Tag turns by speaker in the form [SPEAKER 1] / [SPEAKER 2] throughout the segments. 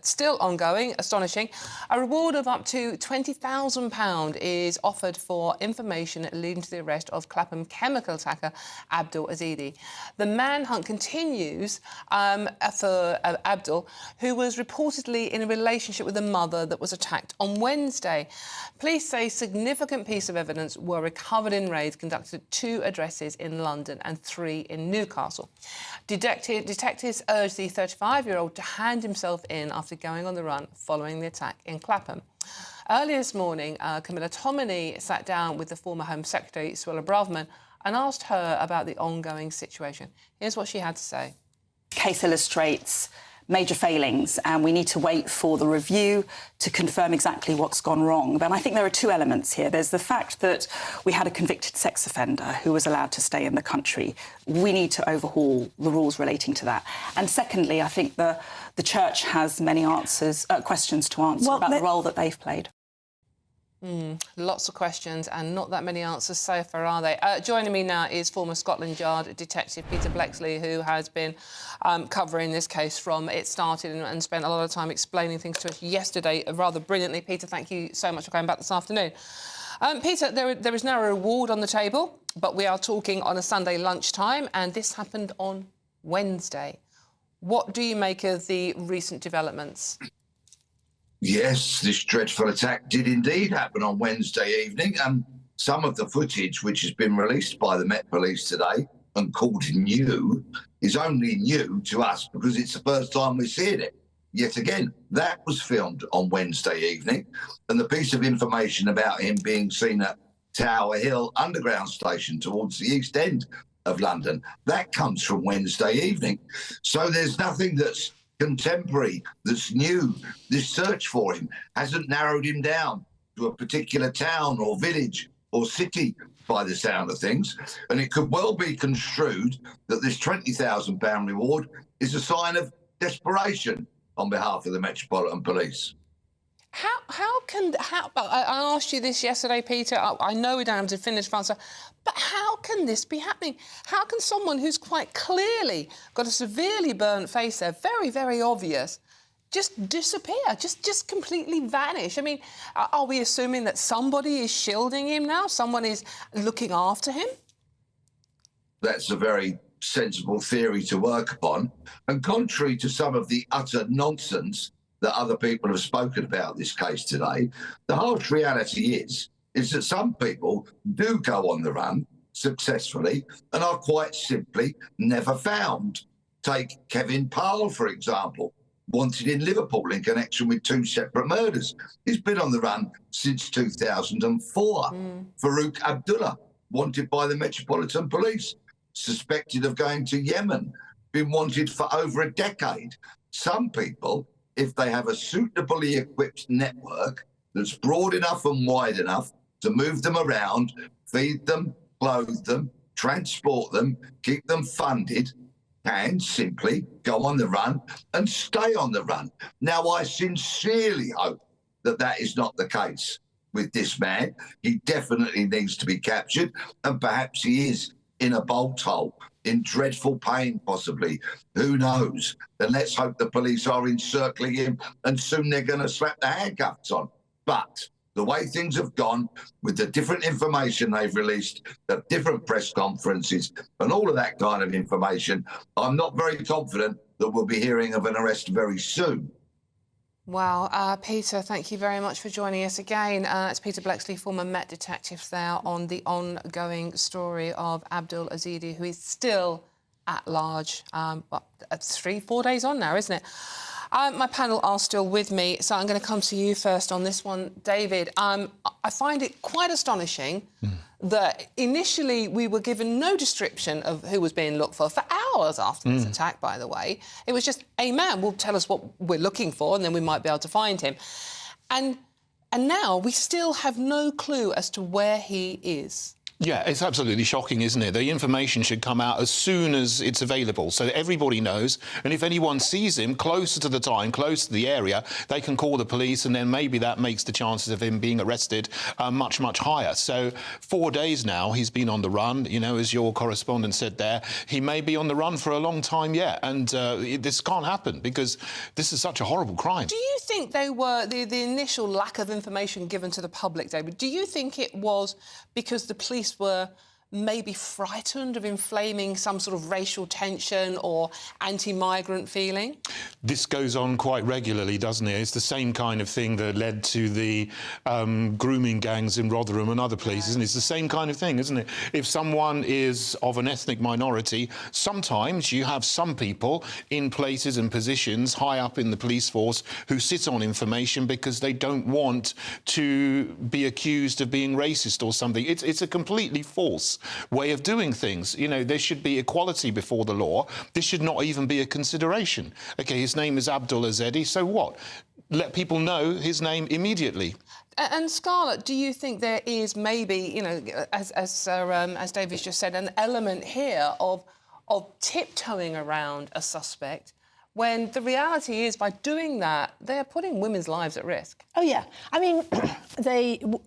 [SPEAKER 1] Still ongoing, astonishing. A reward of up to £20,000 is offered for information leading to the arrest of Clapham chemical attacker Abdul Ezedi. The manhunt continues for Abdul, who was reportedly in a relationship with a mother that was attacked on Wednesday. Police say significant pieces of evidence were recovered in raids conducted at 2 addresses in London and 3 in Newcastle. Detectives urged the 35-year-old to hand himself in after going on the run following the attack in Clapham. Earlier this morning, Camilla Tominey sat down with the former Home Secretary, Suella Braverman, and asked her about the ongoing situation. Here's what she had to say.
[SPEAKER 2] Case illustrates major failings, and we need to wait for the review to confirm exactly what's gone wrong. But I think there are 2 elements here. There's the fact that we had a convicted sex offender who was allowed to stay in the country. We need to overhaul the rules relating to that. And secondly, I think the Church has many questions to answer about the role that they've played.
[SPEAKER 1] Lots of questions and not that many answers so far, are they? Joining me now is former Scotland Yard detective Peter Bleksley, who has been covering this case from it started and spent a lot of time explaining things to us yesterday rather brilliantly. Peter, thank you so much for coming back this afternoon. Peter, there is now a reward on the table, but we are talking on a Sunday lunchtime, and this happened on Wednesday. What do you make of the recent developments?
[SPEAKER 3] Yes, this dreadful attack did indeed happen on Wednesday evening, and some of the footage which has been released by the Met Police today and called new is only new to us because it's the first time we're seeing it. Yet again, that was filmed on Wednesday evening, and the piece of information about him being seen at Tower Hill Underground Station towards the East End of London, that comes from Wednesday evening. So there's nothing that's contemporary, that's new. This search for him hasn't narrowed him down to a particular town or village or city by the sound of things. And it could well be construed that this £20,000 reward is a sign of desperation on behalf of the Metropolitan Police.
[SPEAKER 1] I asked you this yesterday, Peter. I know we don't have a definitive answer, but how can this be happening? How can someone who's quite clearly got a severely burnt face there, very, very obvious, just disappear, just completely vanish? I mean, are we assuming that somebody is shielding him now? Someone is looking after him?
[SPEAKER 3] That's a very sensible theory to work upon. And contrary to some of the utter nonsense that other people have spoken about this case today, the harsh reality is that some people do go on the run successfully and are quite simply never found. Take Kevin Parle, for example, wanted in Liverpool in connection with 2 separate murders. He's been on the run since 2004. Farouk Abdullah, wanted by the Metropolitan Police, suspected of going to Yemen, been wanted for over a decade. Some people, if they have a suitably equipped network that's broad enough and wide enough to move them around, feed them, clothe them, transport them, keep them funded, can simply go on the run and stay on the run. Now, I sincerely hope that that is not the case with this man. He definitely needs to be captured, and perhaps he is in a bolt hole, in dreadful pain possibly. Who knows? And let's hope the police are encircling him and soon they're going to slap the handcuffs on. But the way things have gone, with the different information they've released, the different press conferences and all of that kind of information, I'm not very confident that we'll be hearing of an arrest very soon.
[SPEAKER 1] Wow. Peter, thank you very much for joining us again. It's Peter Bleksley, former Met detective, there on the ongoing story of Abdul Ezedi, who is still at large. 3-4 days on now, isn't it? My panel are still with me, so I'm going to come to you first on this one. David, I find it quite astonishing that initially we were given no description of who was being looked for hours after this attack, by the way. It was just a man will tell us what we're looking for and then we might be able to find him. And now we still have no clue as to where he is.
[SPEAKER 4] Yeah, it's absolutely shocking, isn't it? The information should come out as soon as it's available so that everybody knows. And if anyone sees him closer to the time, close to the area, they can call the police, and then maybe that makes the chances of him being arrested much, much higher. So 4 days now he's been on the run. You know, as your correspondent said there, he may be on the run for a long time yet. And this can't happen because this is such a horrible crime.
[SPEAKER 1] Do you think they were, the initial lack of information given to the public, David, do you think it was because the police were maybe frightened of inflaming some sort of racial tension or anti-migrant feeling?
[SPEAKER 4] This goes on quite regularly, doesn't it? It's the same kind of thing that led to the grooming gangs in Rotherham and other places, and it's the same kind of thing, isn't it? If someone is of an ethnic minority, sometimes you have some people in places and positions high up in the police force who sit on information because they don't want to be accused of being racist or something. It's a completely false way of doing things. You know, there should be equality before the law. This should not even be a consideration. OK, his name is Abdul Ezedi, so what? Let people know his name immediately.
[SPEAKER 1] And Scarlett, do you think there is maybe, you know, as David's just said, an element here of tiptoeing around a suspect, when the reality is, by doing that, they're putting women's lives at risk?
[SPEAKER 5] Oh, yeah. I mean,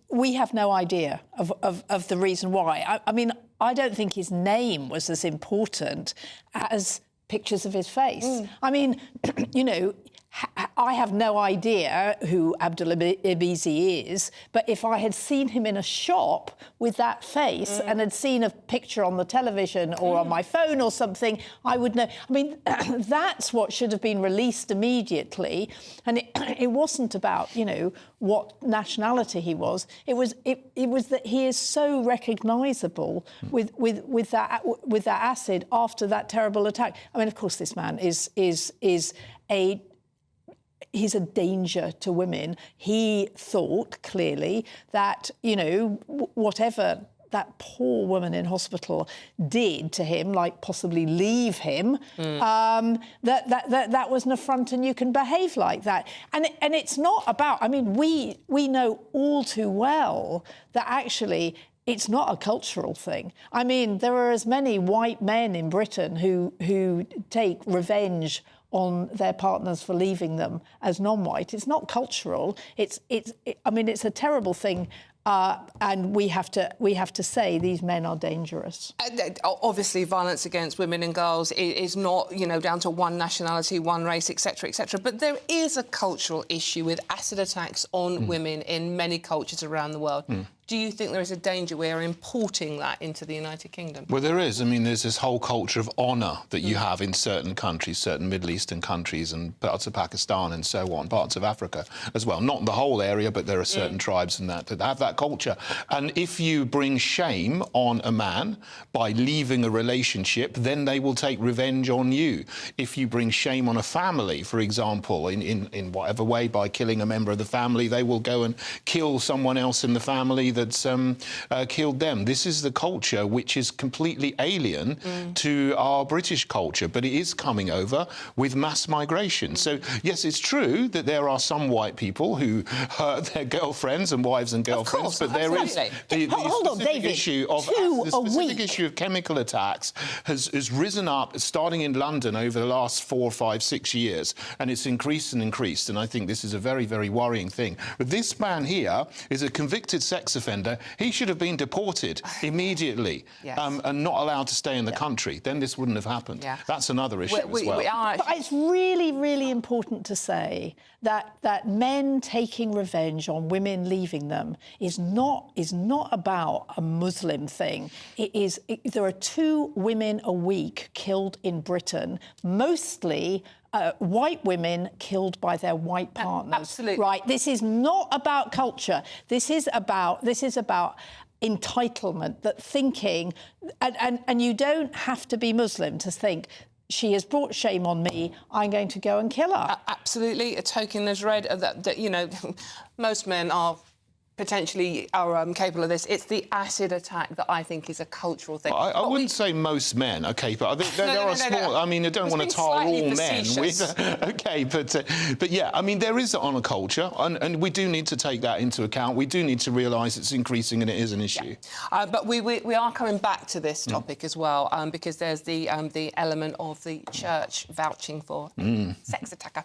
[SPEAKER 5] we have no idea of the reason why. I mean, I don't think his name was as important as pictures of his face. I mean, you know, I have no idea who Abdul Ezedi is, but if I had seen him in a shop with that face and had seen a picture on the television or on my phone or something, I would know. I mean, that's what should have been released immediately. And it wasn't about, you know, what nationality he was. It was that he is so recognisable with that acid after that terrible attack. I mean, of course, this man he's a danger to women. He thought, clearly, that, you know, whatever that poor woman in hospital did to him, like possibly leave him, that was an affront, and you can behave like that. And it's not about... I mean, we know all too well that actually it's not a cultural thing. I mean, there are as many white men in Britain who take revenge on their partners for leaving them as non-white. It's not cultural. I mean, it's a terrible thing. And we have to say these men are dangerous.
[SPEAKER 1] Obviously, violence against women and girls is not, you know, down to one nationality, one race, etc., etc. But there is a cultural issue with acid attacks on women in many cultures around the world. Do you think there is a danger we are importing that into the United Kingdom? Well,
[SPEAKER 4] there is. I mean, there's this whole culture of honour that you have in certain countries, certain Middle Eastern countries and parts of Pakistan and so on, parts of Africa as well. Not the whole area, but there are certain tribes and that have that culture. And if you bring shame on a man by leaving a relationship, then they will take revenge on you. If you bring shame on a family, for example, in whatever way, by killing a member of the family, they will go and kill someone else in the family that's killed them. This is the culture which is completely alien to our British culture, but it is coming over with mass migration. So, yes, it's true that there are some white people who hurt their girlfriends and wives and girlfriends, but there is the specific issue of chemical attacks has risen up, starting in London over the last 4, 5, 6 years, and it's increased and increased, and I think this is a very, very worrying thing. But this man here is a convicted sex offender. He should have been deported immediately and not allowed to stay in the country. Then this wouldn't have happened. That's another issue as well.
[SPEAKER 5] But it's really, really important to say that men taking revenge on women leaving them is not about a Muslim thing. There are 2 women a week killed in Britain, mostly white women killed by their white partners.
[SPEAKER 1] Absolutely.
[SPEAKER 5] Right. This is not about culture. This is about entitlement, that thinking, and you don't have to be Muslim to think, she has brought shame on me, I'm going to go and kill her.
[SPEAKER 1] Absolutely. A token has read that, you know, most men are potentially are capable of this. It's the acid attack that I think is a cultural thing.
[SPEAKER 4] I wouldn't say most men, OK, but I think there are small... I mean, I don't want to tar all men with... OK, but yeah, I mean, there is an honour culture, and we do need to take that into account. We do need to realise it's increasing and it is an issue.
[SPEAKER 1] Yeah. But we are coming back to this topic as well, because there's the element of the church vouching for sex attacker.